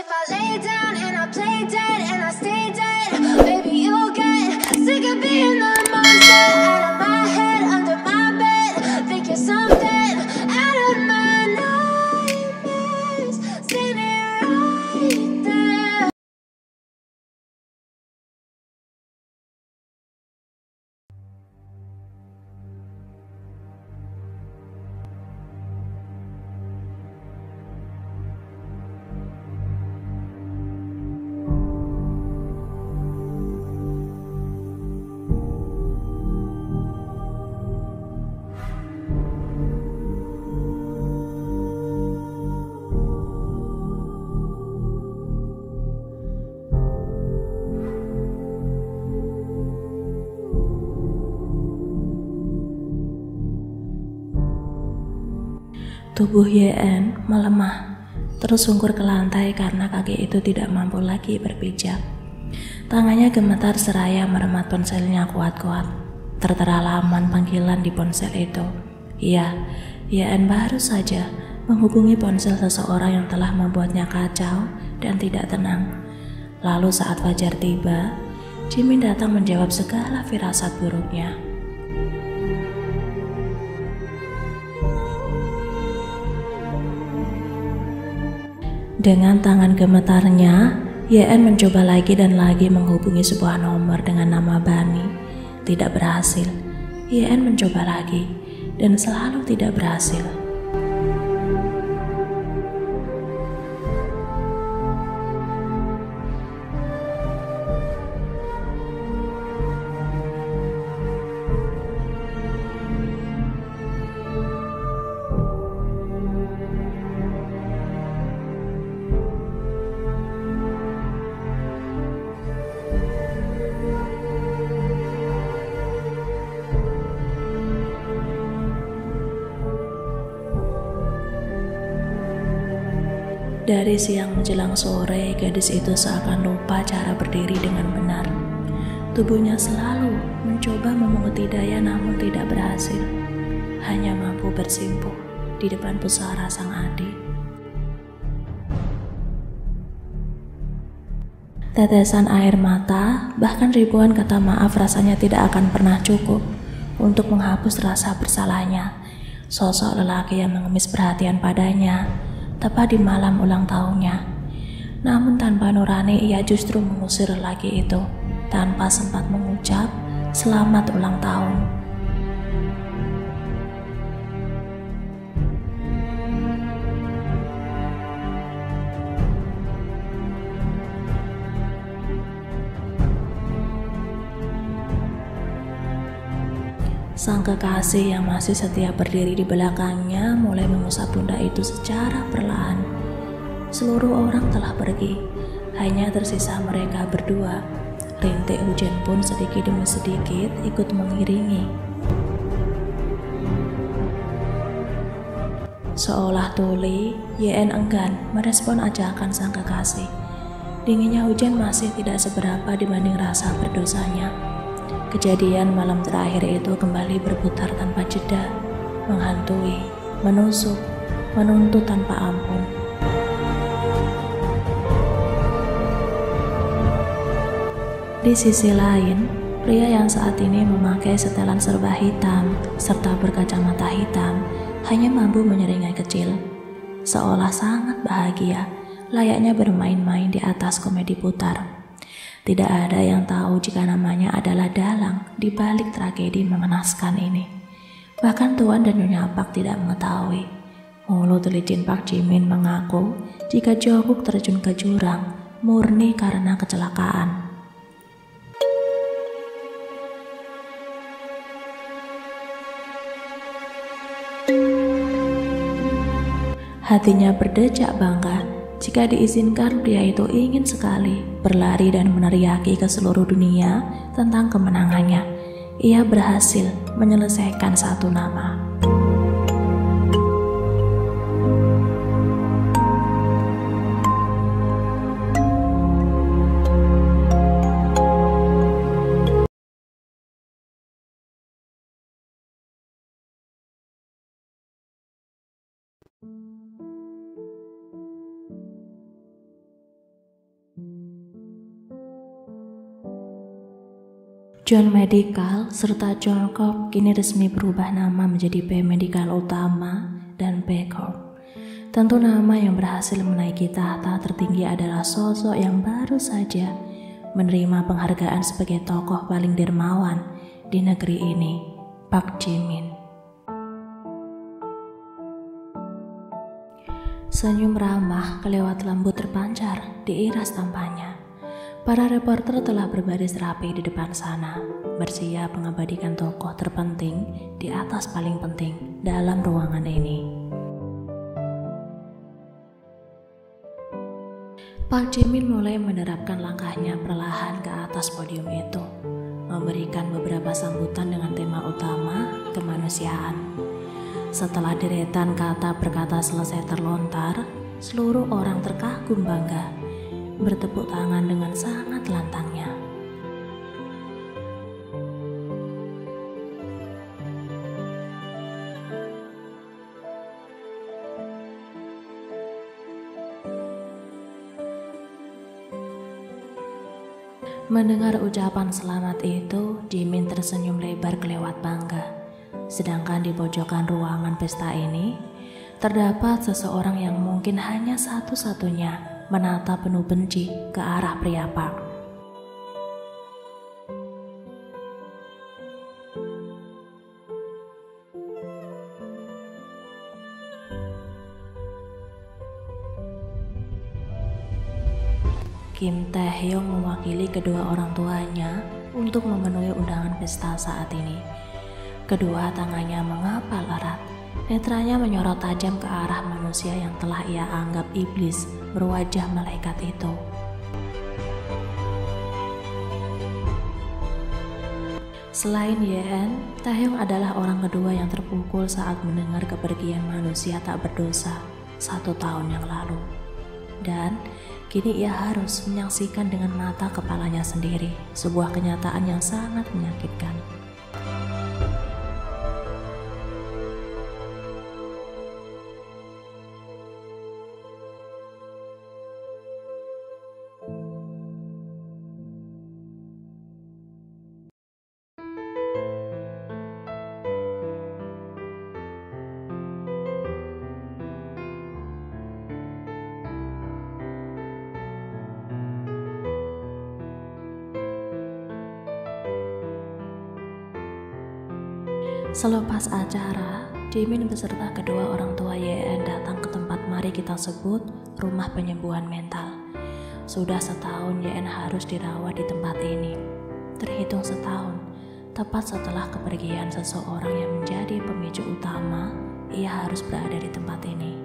if I lay down and I play dead and I stay dead, maybe you'll get sick of being the monster out of my head, under my bed. Think you're something out of my nightmares, standing right there. Tubuh YN melemah, tersungkur ke lantai karena kaki itu tidak mampu lagi berpijak. Tangannya gemetar seraya meremat ponselnya kuat-kuat. Tertera laman panggilan di ponsel itu. Iya, YN baru saja menghubungi ponsel seseorang yang telah membuatnya kacau dan tidak tenang. Lalu saat fajar tiba, Jimin datang menjawab segala firasat buruknya. Dengan tangan gemetarnya, YN mencoba lagi dan lagi menghubungi sebuah nomor dengan nama Bani. Tidak berhasil. YN mencoba lagi dan selalu tidak berhasil. Dari siang menjelang sore, gadis itu seakan lupa cara berdiri dengan benar. Tubuhnya selalu mencoba memunguti daya namun tidak berhasil. Hanya mampu bersimpuh di depan pusara sang adik. Tetesan air mata, bahkan ribuan kata maaf rasanya tidak akan pernah cukup untuk menghapus rasa bersalahnya. Sosok lelaki yang mengemis perhatian padanya tepat di malam ulang tahunnya. Namun tanpa nurani ia justru mengusir lelaki itu tanpa sempat mengucap selamat ulang tahun. Sang kekasih yang masih setia berdiri di belakangnya mulai mengusap bunda itu secara perlahan. Seluruh orang telah pergi, hanya tersisa mereka berdua. Rintik hujan pun sedikit demi sedikit ikut mengiringi. Seolah tuli, YN enggan merespon ajakan sang kekasih. Dinginnya hujan masih tidak seberapa dibanding rasa berdosanya. Kejadian malam terakhir itu kembali berputar tanpa jeda, menghantui, menusuk, menuntut tanpa ampun. Di sisi lain, pria yang saat ini memakai setelan serba hitam serta berkacamata hitam hanya mampu menyeringai kecil, seolah sangat bahagia, layaknya bermain-main di atas komedi putar. Tidak ada yang tahu jika namanya adalah dalang di balik tragedi mengenaskan ini. Bahkan Tuan dan Nyonya Pak tidak mengetahui. Mulut licin Pak Jimin mengaku jika Jongkook terjun ke jurang murni karena kecelakaan. Hatinya berdecak bangga. Jika diizinkan, pria itu ingin sekali berlari dan meneriaki ke seluruh dunia tentang kemenangannya. Ia berhasil menyelesaikan satu nama. John Medical serta John Corp kini resmi berubah nama menjadi P Medical Utama dan P Corp. Tentu nama yang berhasil menaiki tahta tertinggi adalah sosok yang baru saja menerima penghargaan sebagai tokoh paling dermawan di negeri ini, Park Ji-min. Senyum ramah kelewat lembut terpancar diiras tampaknya. Para reporter telah berbaris rapi di depan sana, bersiap mengabadikan tokoh terpenting di atas paling penting dalam ruangan ini. Park Ji-min mulai menerapkan langkahnya perlahan ke atas podium itu, memberikan beberapa sambutan dengan tema utama kemanusiaan. Setelah deretan kata per kata selesai terlontar, seluruh orang terkagum bangga, bertepuk tangan dengan sangat lantangnya. Mendengar ucapan selamat itu, Ji-min tersenyum lebar kelewat bangga. Sedangkan di pojokan ruangan pesta ini, terdapat seseorang yang mungkin hanya satu-satunya menatap penuh benci ke arah pria Park. Kim Tae-hyung mewakili kedua orang tuanya untuk memenuhi undangan pesta saat ini. Kedua tangannya mengepal erat, netranya menyorot tajam ke arah manusia yang telah ia anggap iblis berwajah malaikat itu. Selain Yeon, Taehyung adalah orang kedua yang terpukul saat mendengar kepergian manusia tak berdosa 1 tahun yang lalu. Dan kini ia harus menyaksikan dengan mata kepalanya sendiri sebuah kenyataan yang sangat menyakitkan. Selepas acara, Ji-min beserta kedua orang tua Yeon datang ke tempat mari kita sebut rumah penyembuhan mental. Sudah setahun Yeon harus dirawat di tempat ini. Terhitung setahun, tepat setelah kepergian seseorang yang menjadi pemicu utama, ia harus berada di tempat ini.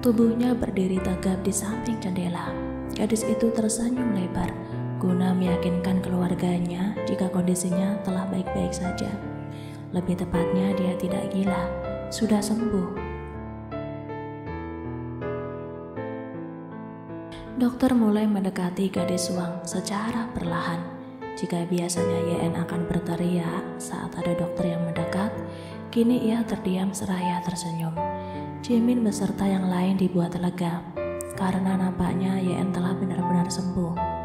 Tubuhnya berdiri tegap di samping jendela. Gadis itu tersenyum lebar, guna meyakinkan keluarganya jika kondisinya telah baik-baik saja. Lebih tepatnya dia tidak gila, sudah sembuh. Dokter mulai mendekati gadis Wang secara perlahan. Jika biasanya Yeon akan berteriak saat ada dokter yang mendekat, kini ia terdiam seraya tersenyum. Ji-min beserta yang lain dibuat lega, karena nampaknya Yeon telah benar-benar sembuh.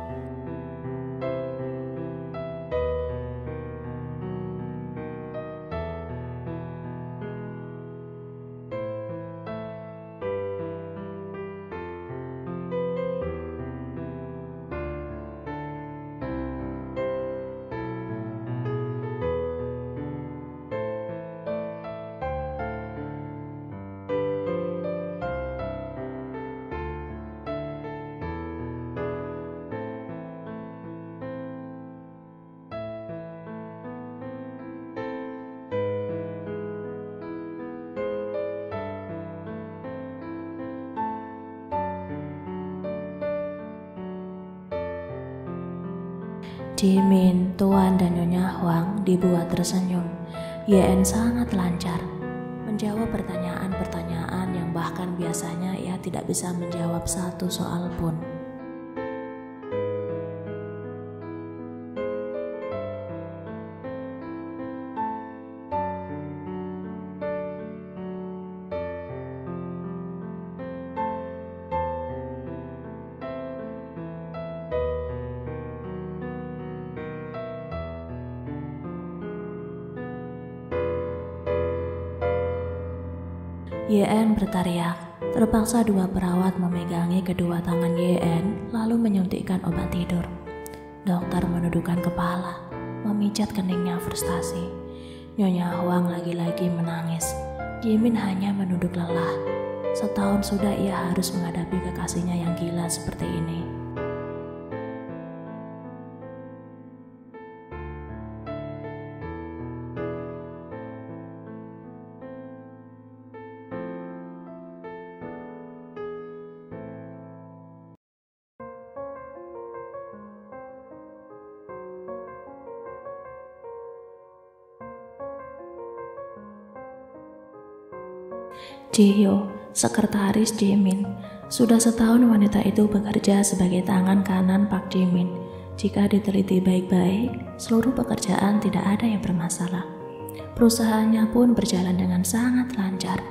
Ji-min, Tuan, dan Nyonya Hwang dibuat tersenyum. Yeon sangat lancar menjawab pertanyaan-pertanyaan yang bahkan biasanya ia tidak bisa menjawab satu soal pun. YN berteriak. Terpaksa dua perawat memegangi kedua tangan YN lalu menyuntikkan obat tidur. Dokter menundukkan kepala, memijat keningnya frustasi. Nyonya Huang lagi-lagi menangis. Jimin hanya menunduk lelah. Setahun sudah ia harus menghadapi kekasihnya yang gila seperti ini. Ji-hyo, sekretaris Jimin. Sudah setahun wanita itu bekerja sebagai tangan kanan Pak Jimin. Jika diteliti baik-baik, seluruh pekerjaan tidak ada yang bermasalah. Perusahaannya pun berjalan dengan sangat lancar.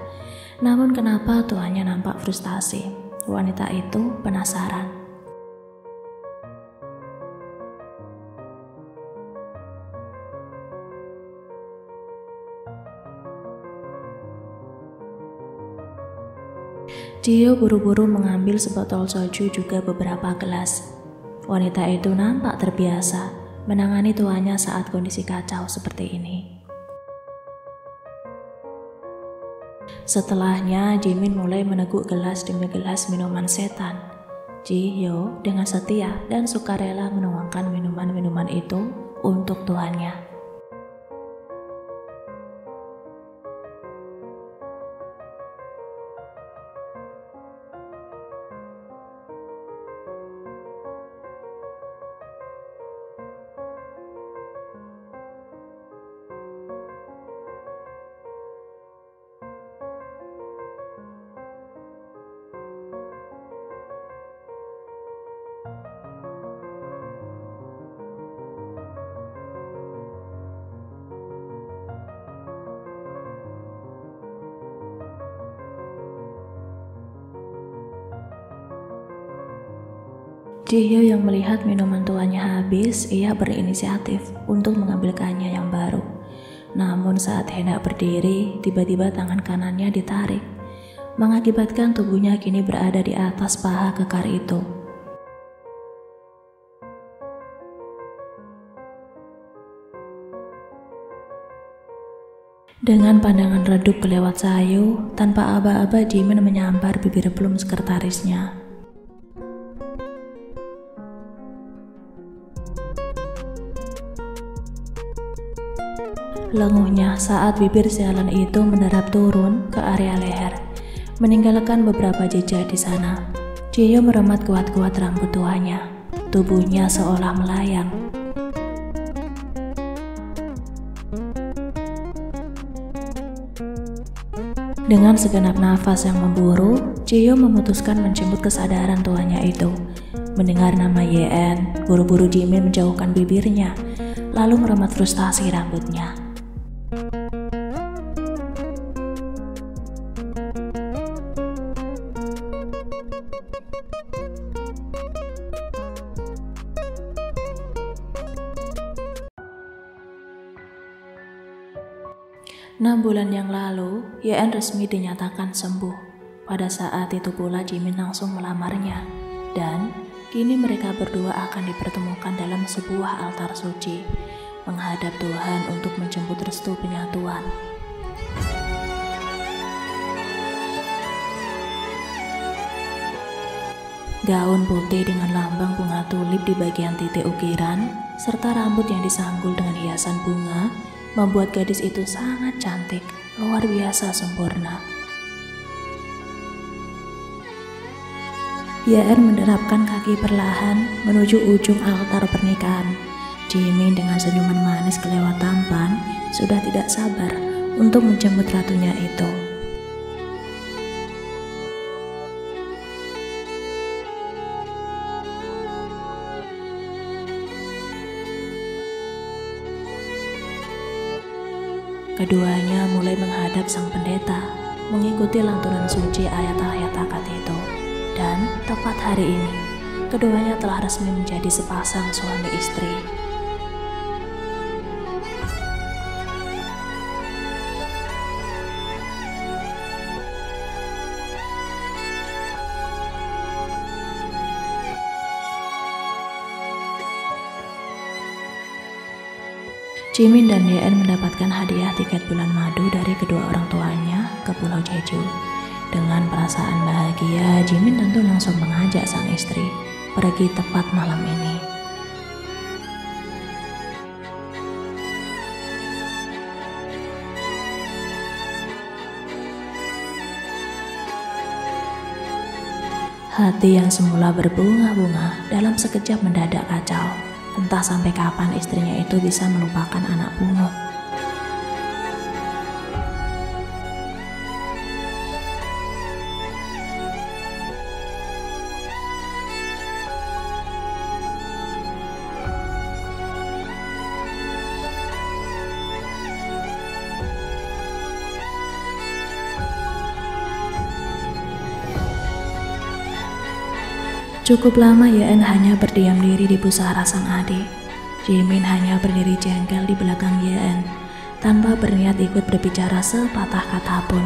Namun kenapa tuannya nampak frustasi? Wanita itu penasaran. Ji-hyo buru-buru mengambil sebotol soju juga beberapa gelas. Wanita itu nampak terbiasa menangani tuannya saat kondisi kacau seperti ini. Setelahnya, Jimin mulai meneguk gelas demi gelas minuman setan. Ji-hyo dengan setia dan sukarela menuangkan minuman-minuman itu untuk tuannya. Ji-hyo yang melihat minuman tuannya habis, ia berinisiatif untuk mengambilkannya yang baru. Namun saat hendak berdiri, tiba-tiba tangan kanannya ditarik, mengakibatkan tubuhnya kini berada di atas paha kekar itu. Dengan pandangan redup kelewat sayu, tanpa aba-aba Jimin menyampar bibir plum sekretarisnya. Lenguhnya saat bibir sialan itu mendarat turun ke area leher, meninggalkan beberapa jejak di sana. Ji-hyo meremat kuat-kuat rambut tuanya. Tubuhnya seolah melayang. Dengan segenap nafas yang memburu, Ji-hyo memutuskan menjemput kesadaran tuannya itu. Mendengar nama YN, buru-buru Jimin menjauhkan bibirnya, lalu meremat frustasi rambutnya. Enam bulan yang lalu, YN resmi dinyatakan sembuh. Pada saat itu pula Jimin langsung melamarnya. Dan kini mereka berdua akan dipertemukan dalam sebuah altar suci, menghadap Tuhan untuk menjemput restu penyatuan. Gaun putih dengan lambang bunga tulip di bagian titik ukiran, serta rambut yang disanggul dengan hiasan bunga, membuat gadis itu sangat cantik, luar biasa sempurna. YN menerapkan kaki perlahan menuju ujung altar pernikahan. Jimin dengan senyuman manis kelewat tampan sudah tidak sabar untuk menjemput ratunya itu. Keduanya mulai menghadap sang pendeta, mengikuti lantunan suci ayat-ayat akad itu. Dan tepat hari ini, keduanya telah resmi menjadi sepasang suami istri. Jimin dan Yeon mendapatkan hadiah tiket bulan madu dari kedua orang tuanya ke Pulau Jeju. Dengan perasaan bahagia, Jimin tentu langsung mengajak sang istri pergi tepat malam ini. Hati yang semula berbunga-bunga dalam sekejap mendadak kacau. Entah sampai kapan istrinya itu bisa melupakan anak pungut. Cukup lama Yeon hanya berdiam diri di pusara sang adik. Jimin hanya berdiri jengkel di belakang Yeon, tanpa berniat ikut berbicara sepatah kata pun.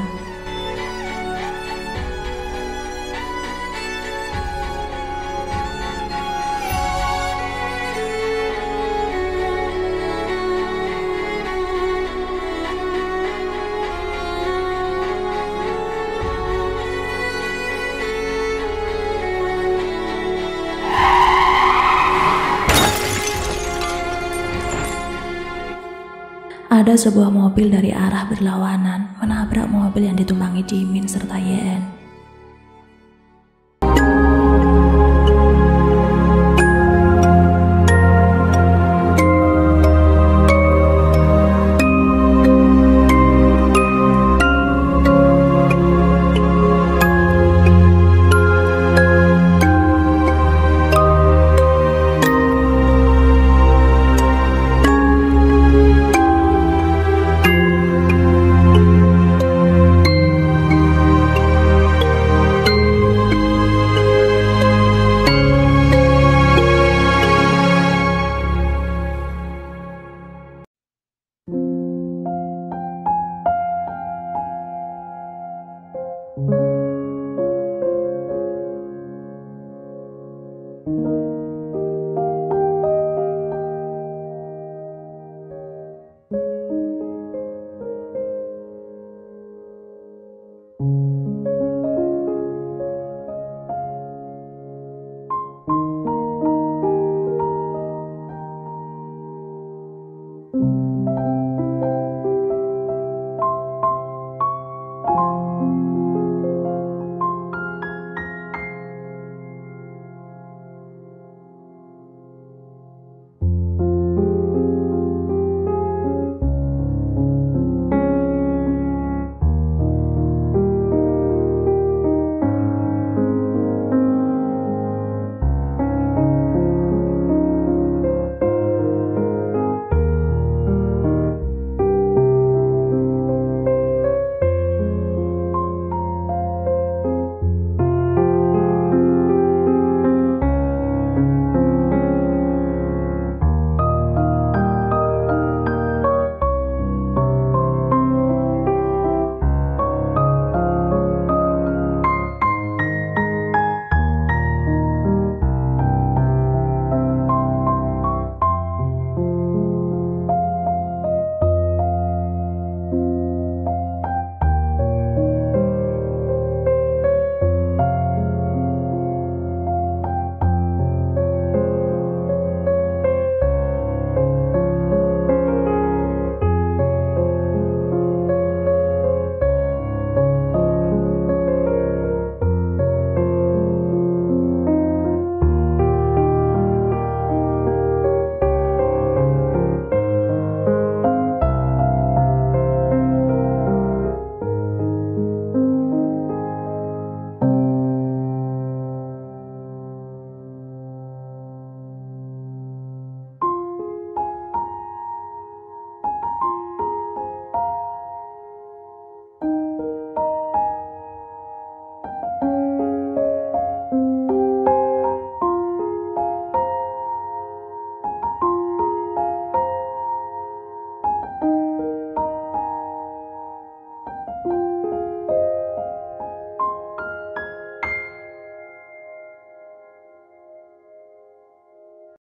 Ada sebuah mobil dari arah berlawanan menabrak mobil yang ditumpangi Jimin serta Yeon.